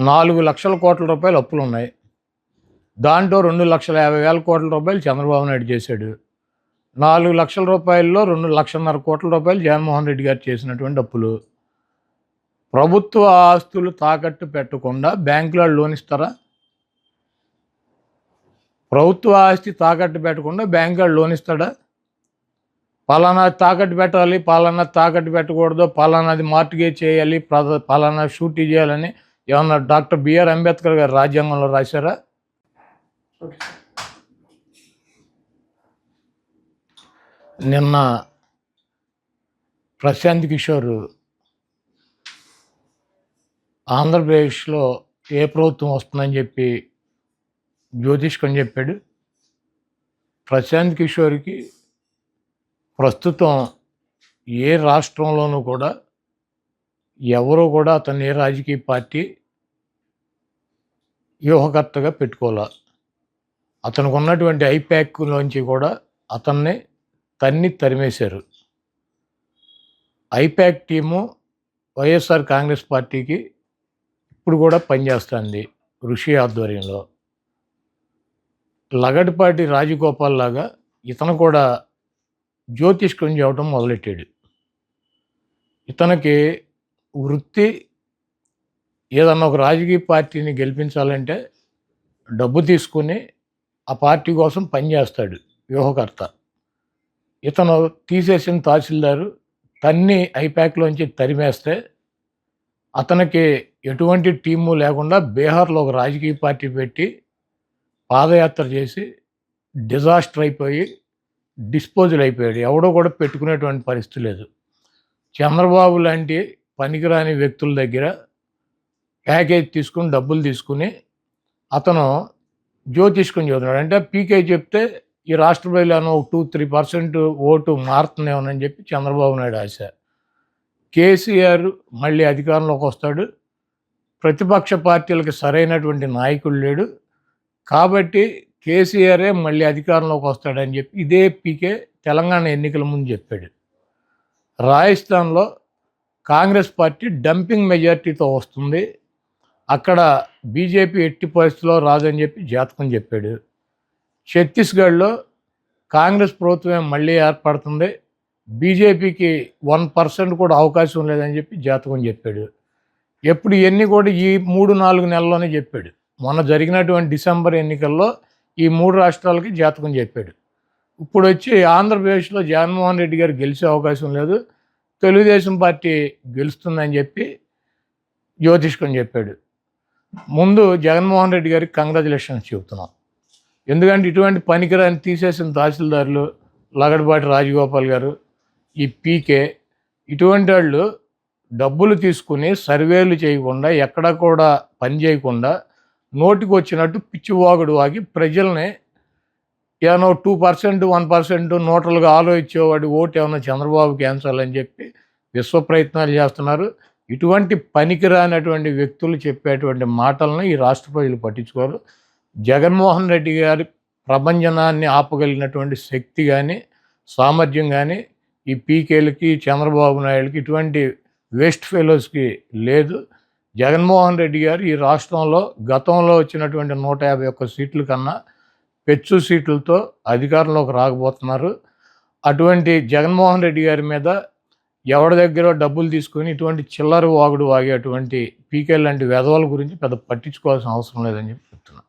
4,00,00,000 కోట్ల అప్పులున్నాయి. దాంట్లో 2,50,000 కోట్ల చంద్రబాబు నాయుడు చేశాడు. 4,00,000 రూపాయల్లో 1,50,000 కోట్ల జగన్మోహన్ రెడ్డి గారు చేసినటువంటి అప్పులు. ప్రభుత్వ ఆస్తులు తాకట్టు పెట్టకుండా బ్యాంకులో లోన్ ఇస్తారా? ప్రభుత్వ ఆస్తి తాకట్టు పెట్టకుండా బ్యాంకు లోన్ ఇస్తాడా? పలానా తాకట్టు పెట్టాలి, పలానా తాకట్టు పెట్టకూడదు, పలానాది మార్టిగేజ్ చేయాలి, పలానా షూరిటీ చేయాలని ఏమన్నా డాక్టర్ బిఆర్ అంబేద్కర్ గారు రాజ్యాంగంలో రాశారా? నిన్న ప్రశాంత్ కిషోర్ ఆంధ్రప్రదేశ్లో ఏ ప్రభుత్వం వస్తుందని చెప్పి జ్యోతిష్కని చెప్పాడు. ప్రశాంత్ కిషోర్కి ప్రస్తుతం ఏ రాష్ట్రంలోనూ కూడా ఎవరు కూడా అతన్ని ఏ రాజకీయ పార్టీ వ్యూహకర్తగా పెట్టుకోలే. అతనికి ఉన్నటువంటి ఐప్యాక్లోంచి కూడా అతన్ని తరిమేశారు. ఐప్యాక్ టీము వైఎస్ఆర్ కాంగ్రెస్ పార్టీకి ఇప్పుడు కూడా పనిచేస్తుంది ఋషి ఆధ్వర్యంలో. లగడపాటి రాజగోపాల్ లాగా ఇతను కూడా జ్యోతిష్కం చేయడం మొదలెట్టాడు. ఇతనికి వృత్తి ఏదన్నా ఒక రాజకీయ పార్టీని గెలిపించాలంటే డబ్బు తీసుకుని ఆ పార్టీ కోసం పనిచేస్తాడు వ్యూహకర్త. ఇతను తీసేసిన తహసీల్దారు ఐప్యాక్లోంచి తరిమేస్తే అతనికి ఎటువంటి టీము లేకుండా బీహార్లో ఒక రాజకీయ పార్టీ పెట్టి పాదయాత్ర చేసి డిజాస్టర్ అయిపోయి డిస్పోజల్ అయిపోయాడు. ఎవడో కూడా పెట్టుకునేటువంటి పరిస్థితి లేదు. చంద్రబాబు లాంటి పనికిరాని వ్యక్తుల దగ్గర ప్యాకేజ్ తీసుకుని డబ్బులు తీసుకుని అతను జ్యోతిష్కం చదువుతున్నాడు. అంటే పీకే చెప్తే ఈ రాష్ట్ర ప్రజలను 2-3% ఓటు మారుతుందేమోనని చెప్పి చంద్రబాబు నాయుడు ఆశ. కేసీఆర్ మళ్ళీ అధికారంలోకి వస్తాడు. ప్రతిపక్ష పార్టీలకు సరైనటువంటి నాయకుడు లేడు కాబట్టి కేసీఆరే మళ్ళీ అధికారంలోకి వస్తాడని చెప్పి ఇదే పీకే తెలంగాణ ఎన్నికల ముందు చెప్పాడు. రాజస్థాన్లో కాంగ్రెస్ పార్టీ డంపింగ్ మెజార్టీతో వస్తుంది, అక్కడ బీజేపీ ఎట్టి పరిస్థితిలో రాదని చెప్పి జాతకం చెప్పాడు. ఛత్తీస్గఢ్లో కాంగ్రెస్ ప్రభుత్వం మళ్ళీ ఏర్పడుతుంది, బీజేపీకి 1% కూడా అవకాశం లేదని చెప్పి జాతకం చెప్పాడు. ఎప్పుడు ఇవన్నీ కూడా ఈ 3-4 నెలల్లోనే చెప్పాడు. మొన్న జరిగినటువంటి డిసెంబర్ ఎన్నికల్లో ఈ 3 రాష్ట్రాలకి జాతకం చెప్పాడు. ఇప్పుడు వచ్చి ఆంధ్రప్రదేశ్లో జగన్మోహన్ రెడ్డి గారు గెలిచే అవకాశం లేదు, తెలుగుదేశం పార్టీ గెలుస్తుందని చెప్పి జ్యోతిష్కం చెప్పాడు. ముందు జగన్మోహన్ రెడ్డి గారికి కంగ్రాచులేషన్స్ చెబుతున్నాం. ఎందుకంటే ఇటువంటి పనికిరాని తీసేసిన తహసీల్దారులు లగడపాటి రాజగోపాల్ గారు, ఈ పీకే, ఇటువంటి వాళ్ళు డబ్బులు తీసుకుని సర్వేలు చేయకుండా ఎక్కడా కూడా పని చేయకుండా నోటికి వచ్చినట్టు పిచ్చివాగుడు వాగి ప్రజల్ని ఏమన్నా 2%, 1% నోటలుగా ఆలోచించేవాడు ఓటు ఏమన్నా చంద్రబాబుకి వేయించాలని చెప్పి విశ్వ ప్రయత్నాలు చేస్తున్నారు. ఇటువంటి పనికిరానటువంటి వ్యక్తులు చెప్పేటువంటి మాటలను ఈ రాష్ట్ర ప్రజలు పట్టించుకోరు. జగన్మోహన్ రెడ్డి గారి ప్రభంజనాన్ని ఆపగలిగినటువంటి శక్తి కానీ సామర్థ్యం కానీ ఈ పీకేలకి చంద్రబాబు నాయుడుకి ఇటువంటి వేస్ట్ ఫెలోస్కి లేదు. జగన్మోహన్ రెడ్డి గారు ఈ రాష్ట్రంలో గతంలో వచ్చినటువంటి 151 సీట్ల కన్నా పెచ్చు సీట్లతో అధికారంలోకి రాకపోతున్నారు. అటువంటి జగన్మోహన్ రెడ్డి గారి మీద ఎవరి దగ్గర డబ్బులు తీసుకొని ఇటువంటి చిల్లర వాగుడు వాగే అటువంటి పీకే లాంటి వెధవల గురించి పెద్ద పట్టించుకోవాల్సిన అవసరం లేదని చెప్పి చెప్తున్నాను.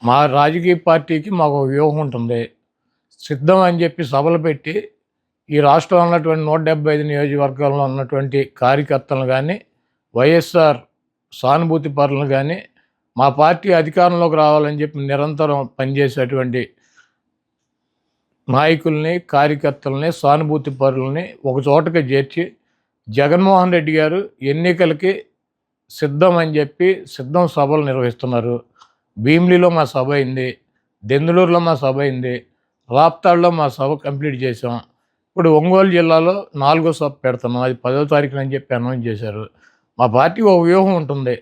మా రాజకీయ పార్టీకి మాకు వ్యూహం ఉంటుంది. సిద్ధం అని చెప్పి సభలు పెట్టి ఈ రాష్ట్రంలో ఉన్నటువంటి 175 నియోజకవర్గాల్లో ఉన్నటువంటి కార్యకర్తలను కానీ వైఎస్ఆర్ సానుభూతి పరులను కానీ మా పార్టీ అధికారంలోకి రావాలని చెప్పి నిరంతరం పనిచేసేటువంటి నాయకుల్ని, కార్యకర్తలని, సానుభూతి పరులని ఒక చోటకి చేర్చి జగన్మోహన్ రెడ్డి గారు ఎన్నికలకి సిద్ధం అని చెప్పి సిద్ధం సభలు నిర్వహిస్తున్నారు. భీమిలిలో మా సభ అయింది, దెందులూరులో మా సభ అయింది, రాప్తాడులో మా సభ కంప్లీట్ చేసాం. ఇప్పుడు ఒంగోలు జిల్లాలో 4వ సభ పెడుతున్నాం, అది 10వ తారీఖున అని చెప్పి అనౌన్స్ చేశారు. మా పార్టీకి ఒక వ్యూహం ఉంటుంది.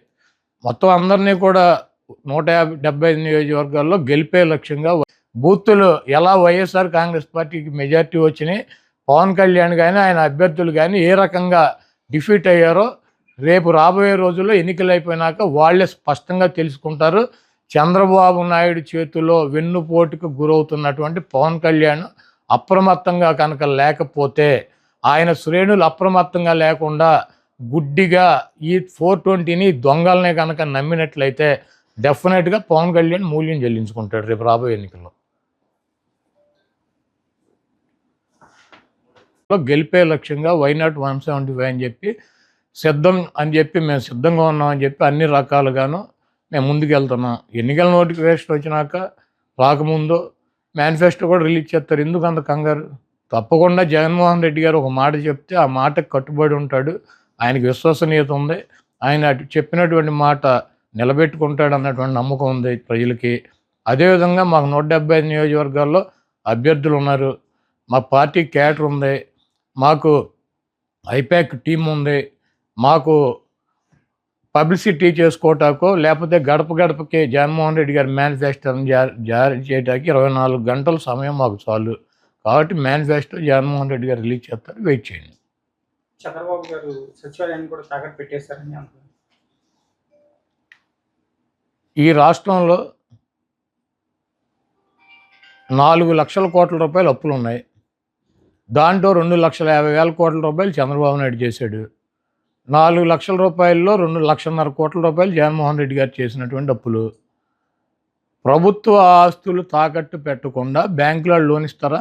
మొత్తం అందరినీ కూడా 175 నియోజకవర్గాల్లో గెలిపే లక్ష్యంగా బూతులు ఎలా వైఎస్ఆర్ కాంగ్రెస్ పార్టీకి మెజారిటీ వచ్చినాయి, పవన్ కళ్యాణ్ కానీ ఆయన అభ్యర్థులు కానీ ఏ రకంగా డిఫీట్ అయ్యారో రేపు రాబోయే రోజుల్లో ఎన్నికలు అయిపోయినాక వాళ్ళే స్పష్టంగా తెలుసుకుంటారు. చంద్రబాబు నాయుడు చేతిలో వెన్నుపోటుకు గురవుతున్నటువంటి పవన్ కళ్యాణ్ అప్రమత్తంగా కనుక లేకపోతే, ఆయన శ్రేణులు అప్రమత్తంగా లేకుండా గుడ్డిగా ఈ 420ని దొంగల్నే కనుక నమ్మినట్లయితే డెఫినెట్గా పవన్ కళ్యాణ్ మూల్యం చెల్లించుకుంటాడు రేపు రాబోయే ఎన్నికల్లో. గెలిపే లక్ష్యంగా వైనాట్ 175 అని చెప్పి మేము సిద్ధంగా ఉన్నామని చెప్పి అన్ని రకాలుగాను మేము ముందుకెళ్తున్నాం. ఎన్నికల నోటిఫికేషన్ వచ్చినాక రాకముందు మేనిఫెస్టో కూడా రిలీజ్ చేస్తారు. ఎందుకు అంత కంగారు? తప్పకుండా జగన్మోహన్ రెడ్డి గారు ఒక మాట చెప్తే ఆ మాటకు కట్టుబడి ఉంటాడు. ఆయనకి విశ్వసనీయత ఉంది. ఆయన చెప్పినటువంటి మాట నిలబెట్టుకుంటాడు అన్నటువంటి నమ్మకం ఉంది ప్రజలకి. అదేవిధంగా మాకు 175 నియోజకవర్గాల్లో అభ్యర్థులు ఉన్నారు. మా పార్టీ క్యాడర్ ఉంది. మాకు ఐపాక్ టీం ఉంది. మాకు పబ్లిసిటీ చేసుకోవటాకో లేకపోతే గడప గడపకి జగన్మోహన్ రెడ్డి గారి మేనిఫెస్టోని జారీ చేయడానికి 24 గంటల సమయం మాకు చాలు. కాబట్టి మేనిఫెస్టో జగన్మోహన్ రెడ్డి గారు రిలీజ్ చేస్తారు, వెయిట్ చేయండి. చంద్రబాబు గారు సచివాలయాన్ని కూడా తాకట్టు పెట్టేస్తారని అంటున్నారు. ఈ రాష్ట్రంలో 4 లక్షల కోట్ల రూపాయలు అప్పులు ఉన్నాయి. దాంట్లో 2,50,000 కోట్ల రూపాయలు చంద్రబాబు నాయుడు చేశాడు. 4 లక్షల రూపాయల్లో 2,50,000 కోట్ల రూపాయలు జగన్మోహన్ రెడ్డి గారు చేసినటువంటి అప్పులు. ప్రభుత్వ ఆస్తులు తాకట్టు పెట్టకుండా బ్యాంకులో లోన్ ఇస్తారా?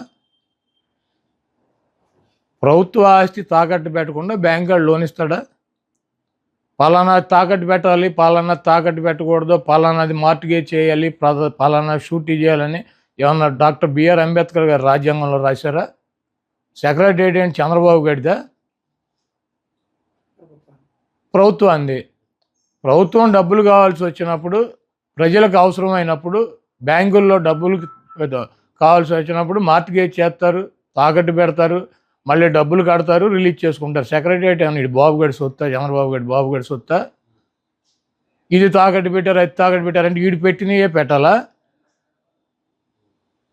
ప్రభుత్వ ఆస్తి తాకట్టు పెట్టకుండా బ్యాంకులో లోన్ ఇస్తాడా? పలానా తాకట్టు పెట్టాలి, పలానా తాకట్టు పెట్టకూడదు, పలానాది మార్టిగేజ్ చేయాలి, పలానా షూటీ చేయాలని ఏమన్నా డాక్టర్ బిఆర్ అంబేద్కర్ గారు రాజ్యాంగంలో రాశారా? సెక్రటేరియట్ ఏంటి చంద్రబాబు గడిదా? ప్రభుత్వం అంది. ప్రభుత్వం డబ్బులు కావాల్సి వచ్చినప్పుడు, ప్రజలకు అవసరమైనప్పుడు, బ్యాంకుల్లో డబ్బులు కావాల్సి వచ్చినప్పుడు మార్టిగేజ్ చేస్తారు, తాకట్టు పెడతారు, మళ్ళీ డబ్బులు కడతారు, రిలీజ్ చేసుకుంటారు. సెక్రటేరియట్ అని బాబు గడి సొత్తా, చంద్రబాబు గడి సొత్తా? ఇది తాకట్టు పెట్టారు, అది తాకట్టు పెట్టారంటే వీడు పెట్టినయే పెట్టాలా?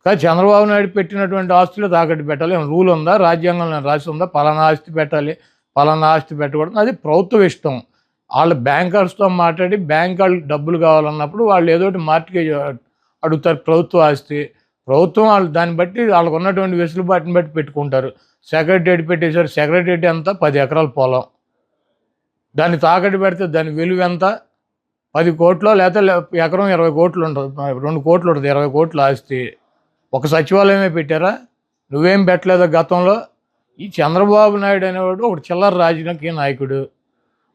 కానీ చంద్రబాబు నాయుడు పెట్టినటువంటి ఆస్తులు తాకట్టు పెట్టాలి. ఏమైనా రూల్ ఉందా? రాజ్యాంగంలో రాసి ఉందా పలానా ఆస్తి పెట్టాలి, పలానా ఆస్తి పెట్టకూడదు? అది ప్రభుత్వం ఇష్టం. వాళ్ళు బ్యాంకర్స్తో మాట్లాడి బ్యాంక్ వాళ్ళు డబ్బులు కావాలన్నప్పుడు వాళ్ళు ఏదోటి మార్టిగేజ్ అడుగుతారు. ప్రభుత్వ ఆస్తి ప్రభుత్వం వాళ్ళు దాన్ని బట్టి వాళ్ళకు ఉన్నటువంటి వెసులుబాటుని బట్టి పెట్టుకుంటారు. సెక్రటేరియట్ పెట్టేశారు. సెక్రటేరియట్ ఎంత? 10 ఎకరాల పొలం. దాన్ని తాకట్టు పెడితే దాని విలువ ఎంత? 10 కోట్లు, లేకపోతే ఎకరం 20 కోట్లు ఉంటుంది, 2 కోట్లు ఉంటుంది, 20 కోట్ల ఆస్తి. ఒక సచివాలయమే పెట్టారా? నువ్వేం పెట్టలేదా గతంలో? ఈ చంద్రబాబు నాయుడు అనేవాడు ఒక చిల్లర రాజకీయ నాయకుడు.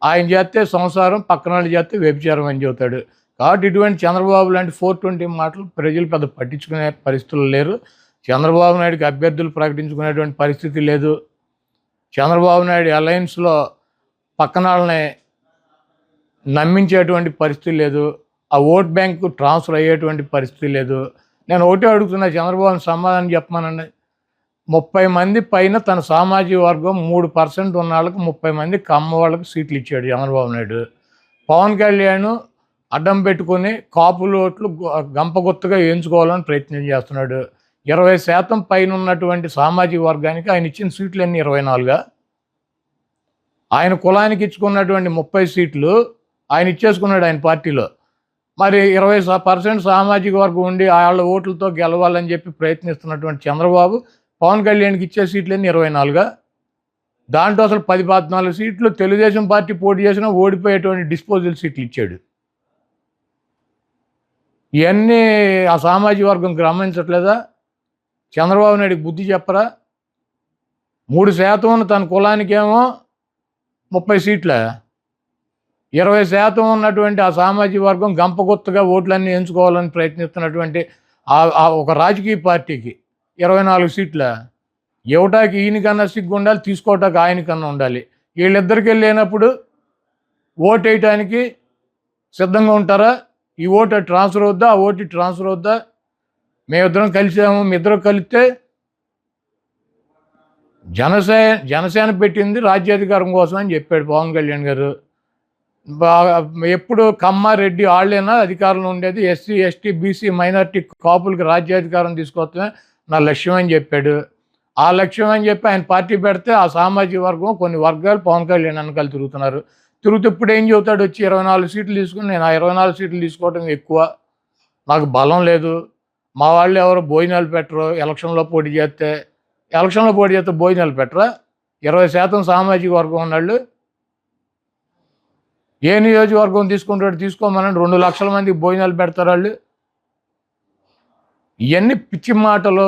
ఆయన చేస్తే సంసారం, పక్కన వాళ్ళు చేస్తే వ్యభిచారం అని చెబుతాడు. కాబట్టి ఇటువంటి చంద్రబాబు లాంటి 420 మాటలు ప్రజలు పెద్ద పట్టించుకునే పరిస్థితులు లేరు. చంద్రబాబు నాయుడుకి అభ్యర్థులు ప్రకటించుకునేటువంటి పరిస్థితి లేదు. చంద్రబాబు నాయుడు అలయన్స్లో పక్కన వాళ్ళని నమ్మించేటువంటి పరిస్థితి లేదు. ఆ ఓట్ బ్యాంకు ట్రాన్స్ఫర్ అయ్యేటువంటి పరిస్థితి లేదు. నేను ఒకటే అడుగుతున్నా, చంద్రబాబుని సమాధానం చెప్పమానండి. 30 మంది పైన తన సామాజిక వర్గం 3% ఉన్న వాళ్ళకి 30 మంది కమ్మ వాళ్ళకి సీట్లు ఇచ్చాడు చంద్రబాబు నాయుడు. పవన్ కళ్యాణ్ అడ్డం పెట్టుకుని కాపులు ఓట్లు గంపగుత్తగా వేయించుకోవాలని ప్రయత్నం చేస్తున్నాడు. 20% పైన ఉన్నటువంటి సామాజిక వర్గానికి ఆయన ఇచ్చిన సీట్లు అన్నీ 24గా? ఆయన కులానికి ఇచ్చుకున్నటువంటి 30 సీట్లు ఆయన ఇచ్చేసుకున్నాడు ఆయన పార్టీలో. మరి 20% సామాజిక వర్గం ఉండి వాళ్ళ ఓట్లతో గెలవాలని చెప్పి ప్రయత్నిస్తున్నటువంటి చంద్రబాబు పవన్ కళ్యాణ్కి ఇచ్చే సీట్లన్నీ 24గా? దాంట్లో అసలు 10-14 సీట్లు తెలుగుదేశం పార్టీ పోటీ చేసినా ఓడిపోయేటువంటి డిస్పోజల్ సీట్లు ఇచ్చాడు. ఇవన్నీ ఆ సామాజిక వర్గం గమనించట్లేదా? చంద్రబాబు నాయుడికి బుద్ధి చెప్పరా? 3% ఉన్న తన కులానికేమో 30 సీట్ల, 20% ఉన్నటువంటి ఆ సామాజిక వర్గం గంపగుత్తగా ఓట్లన్నీ ఎంచుకోవాలని ప్రయత్నిస్తున్నటువంటి ఒక రాజకీయ పార్టీకి 24 సీట్ల. ఇవ్వటానికి ఈయనకన్నా సిగ్గు ఉండాలి, తీసుకోవటానికి ఆయనకన్నా ఉండాలి. వీళ్ళిద్దరికి వెళ్ళినప్పుడు ఓటు వేయటానికి సిద్ధంగా ఉంటారా? ఈ ఓటు ట్రాన్స్ఫర్ అవుద్దా, ఆ ఓటు ట్రాన్స్ఫర్ అవుద్దా? మేమిద్దరం కలిసాము, మీ ఇద్దరు కలిస్తే జనసేన పెట్టింది రాజ్యాధికారం కోసం అని చెప్పాడు పవన్ కళ్యాణ్ గారు. బాగా ఎప్పుడు కమ్మారెడ్డి వాళ్ళైనా అధికారంలో ఉండేది, ఎస్సీ ఎస్టీ బీసీ మైనార్టీ కాపులకి రాజ్యాధికారం తీసుకొస్తే నా లక్ష్యం అని చెప్పాడు. ఆ లక్ష్యం అని చెప్పి ఆయన పార్టీ పెడితే ఆ సామాజిక వర్గం కొన్ని వర్గాలు పవన్ కళ్యాణ్ వెనకాల తిరుగుతున్నారు. తిరుగుతూ ఇప్పుడు ఏం చెబుతాడు, వచ్చి 24 సీట్లు తీసుకుని నేను ఆ 24 సీట్లు తీసుకోవడం ఎక్కువ, నాకు బలం లేదు, మా వాళ్ళు ఎవరు భోజనాలు పెట్టరు, ఎలక్షన్లో పోటీ చేస్తే భోజనాలు పెట్టరా? 20% సామాజిక వర్గం ఉన్నాళ్ళు ఏ నియోజకవర్గం తీసుకుంటాడు తీసుకోమనండి, 2 లక్షల మందికి భోజనాలు పెడతారు వాళ్ళు. ఇవన్నీ పిచ్చి మాటలు.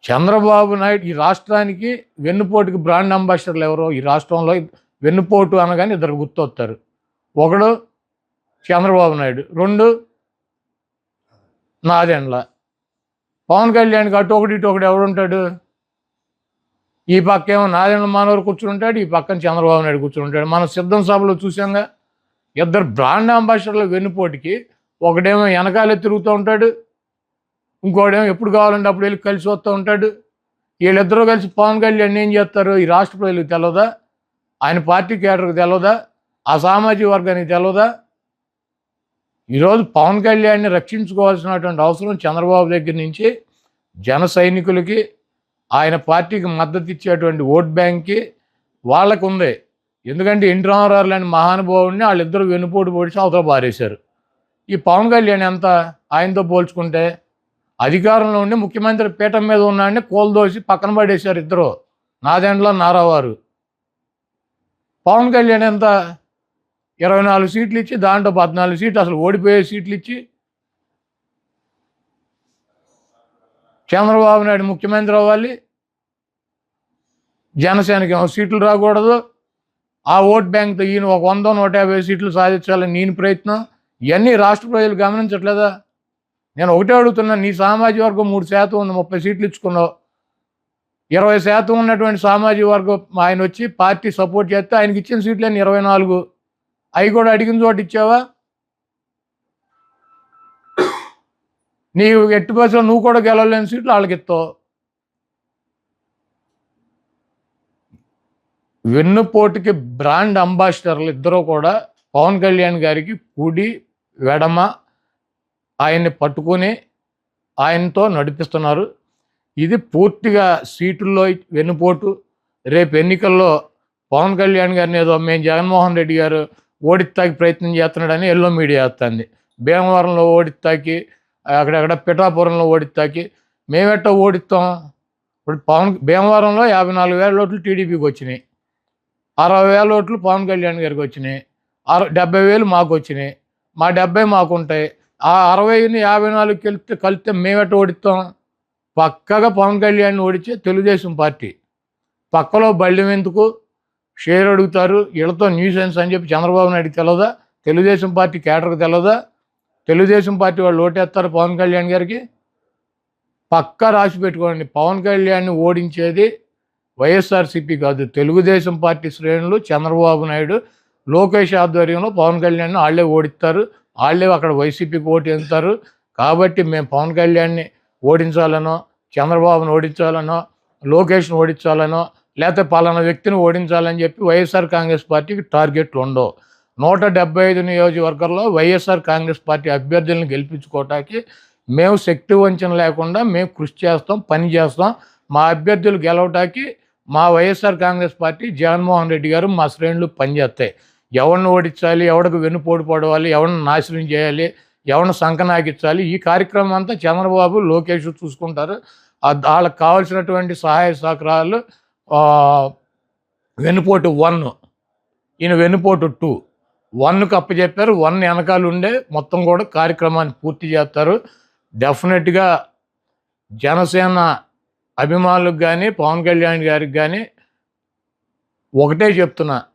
చంద్రబాబు నాయుడు ఈ రాష్ట్రానికి వెన్నుపోటుకి బ్రాండ్ అంబాసిడర్లు ఎవరో ఈ రాష్ట్రంలో వెన్నుపోటు అనగానే ఇద్దరు గుర్తొస్తారు. ఒకడు చంద్రబాబు నాయుడు, 2 నాదెండ్ల. పవన్ కళ్యాణ్కి అటు ఒకటి ఇటు ఒకటి ఎవడుంటాడు? ఈ పక్క ఏమో నాదెండ్ల మనోహర్ కూర్చుంటాడు, ఈ పక్కన చంద్రబాబు నాయుడు కూర్చుంటాడు. మనం సిద్ధం సభలో చూసాంగా, ఇద్దరు బ్రాండ్ అంబాసిడర్ల వెన్నుపోటుకి ఒకడేమో వెనకాలే తిరుగుతూ ఉంటాడు, ఇంకోడేమో ఎప్పుడు కావాలంటే అప్పుడు వెళ్ళి కలిసి వస్తూ ఉంటాడు. వీళ్ళిద్దరూ కలిసి పవన్ కళ్యాణ్ ఏం చేస్తారు ఈ రాష్ట్ర ప్రజలకు తెలియదా? ఆయన పార్టీ కేడర్కి తెలియదా? ఆ సామాజిక వర్గానికి తెలియదా? ఈరోజు పవన్ కళ్యాణ్ని రక్షించుకోవాల్సినటువంటి అవసరం చంద్రబాబు దగ్గర నుంచి జన సైనికులకి, ఆయన పార్టీకి మద్దతు ఇచ్చేటువంటి ఓట్ బ్యాంక్కి వాళ్ళకు ఉంది. ఎందుకంటే ఎన్టీ రామారావు లాంటి మహానుభావుడిని వాళ్ళిద్దరూ వెన్నుపోటు పొడిచి అవతల పారేశారు. ఈ పవన్ కళ్యాణ్ ఎంత ఆయనతో పోల్చుకుంటే? అధికారంలో ఉండి ముఖ్యమంత్రి పీఠం మీద ఉన్నాడని కోల్దోసి పక్కన పడేశారు ఇద్దరు, నాదెండ్ల నారావారు. పవన్ కళ్యాణ్ ఎంత 24 సీట్లు ఇచ్చి దాంట్లో 14 సీట్లు అసలు ఓడిపోయే సీట్లు ఇచ్చి, చంద్రబాబు నాయుడు ముఖ్యమంత్రి అవ్వాలి, జనసేనకి సీట్లు రాకూడదు, ఆ ఓట్ బ్యాంక్తో ఈయన ఒక 100-150 సీట్లు సాధించాలని నేను ప్రయత్నం. ఇవన్నీ రాష్ట్ర ప్రజలు గమనించట్లేదా? నేను ఒకటే అడుగుతున్నాను, నీ సామాజిక వర్గం 3% ఉంది, 30 సీట్లు ఇచ్చుకున్నావు. 20% ఉన్నటువంటి సామాజిక వర్గం ఆయన వచ్చి పార్టీ సపోర్ట్ చేస్తే ఆయనకి ఇచ్చిన సీట్లన్నీ 24, అవి కూడా అడిగిన చోట ఇచ్చావా? నీవు ఎట్టి బస్సులో నువ్వు కూడా గెలవలేని సీట్లు వాళ్ళకి ఇస్తావు. వెన్నుపోటుకి బ్రాండ్ అంబాసిడర్లు ఇద్దరూ కూడా పవన్ కళ్యాణ్ గారికి కుడి వెడమ ఆయన్ని పట్టుకొని ఆయనతో నడిపిస్తున్నారు. ఇది పూర్తిగా సీటుల్లో వెన్నుపోటు. రేపు ఎన్నికల్లో పవన్ కళ్యాణ్ గారిని ఏదో మేము జగన్మోహన్ రెడ్డి గారు ఓడిస్తాకి ప్రయత్నం చేస్తున్నాడని ఎల్లో మీడియా వస్తుంది. భీమవరంలో ఓడిస్తాకి, అక్కడక్కడ పిఠాపురంలో ఓడిస్తాకి మేమెట్ట ఓడిస్తాం? ఇప్పుడు భీమవరంలో 54,000 ఓట్లు టీడీపీకి వచ్చినాయి, 60,000 ఓట్లు పవన్ కళ్యాణ్ గారికి వచ్చినాయి, 70,000 మాకు వచ్చినాయి, మా 70 మాకు ఉంటాయి. ఆ 60ని 54 కలిస్తే మేమెట్ట ఓడిస్తాం? పక్కగా పవన్ కళ్యాణ్ని ఓడించే తెలుగుదేశం పార్టీ. పక్కలో బళ్ళెం ఎందుకు, షేర్ అడుగుతారు, వీళ్ళతో న్యూసెన్స్ అని చెప్పి చంద్రబాబు నాయుడుకి తెలియదా? తెలుగుదేశం పార్టీ కేడర్కి తెలియదా? తెలుగుదేశం పార్టీ వాళ్ళు ఓటేస్తారు పవన్ కళ్యాణ్ గారికి. పక్కా రాసి పెట్టుకోండి, పవన్ కళ్యాణ్ని ఓడించేది వైఎస్ఆర్సీపీ కాదు, తెలుగుదేశం పార్టీ శ్రేణులు, చంద్రబాబు నాయుడు, లోకేష్ ఆధ్వర్యంలో పవన్ కళ్యాణ్ని వాళ్ళే ఓడిస్తారు, వాళ్ళే అక్కడ వైసీపీకి ఓటు వేస్తారు. కాబట్టి మేము పవన్ కళ్యాణ్ని ఓడించాలనో, చంద్రబాబును ఓడించాలనో, లోకేష్ను ఓడించాలనో, లేకపోతే పలానా వ్యక్తిని ఓడించాలని చెప్పి వైఎస్ఆర్ కాంగ్రెస్ పార్టీకి టార్గెట్లు ఉండవు. 175 నియోజకవర్గాల్లో వైఎస్ఆర్ కాంగ్రెస్ పార్టీ అభ్యర్థులను గెలిపించుకోవటానికి మేము శక్తి వంచన లేకుండా మేము కృషి చేస్తాం, పని చేస్తాం. మా అభ్యర్థులు గెలవటానికి మా వైఎస్ఆర్ కాంగ్రెస్ పార్టీ, జగన్మోహన్ రెడ్డి గారు, మా శ్రేణులు పనిచేస్తాయి. ఎవరిని ఓడించాలి, ఎవరికి వెన్నుపోటు పడవాలి, ఎవరిని నాశనం చేయాలి, ఎవరిని సంకనాకించాలి, ఈ కార్యక్రమం అంతా చంద్రబాబు, లోకేష్ చూసుకుంటారు. వాళ్ళకి కావాల్సినటువంటి సహాయ సహకారాలు వెన్నుపోటు 1, ఈయన వెన్నుపోటు 2. 1కి అప్పచెప్పారు, 1 వెనకాల ఉండే మొత్తం కూడా కార్యక్రమాన్ని పూర్తి చేస్తారు. డెఫినెట్గా జనసేన అభిమానులకు కానీ, పవన్ కళ్యాణ్ గారికి కానీ ఒకటే చెప్తున్నా,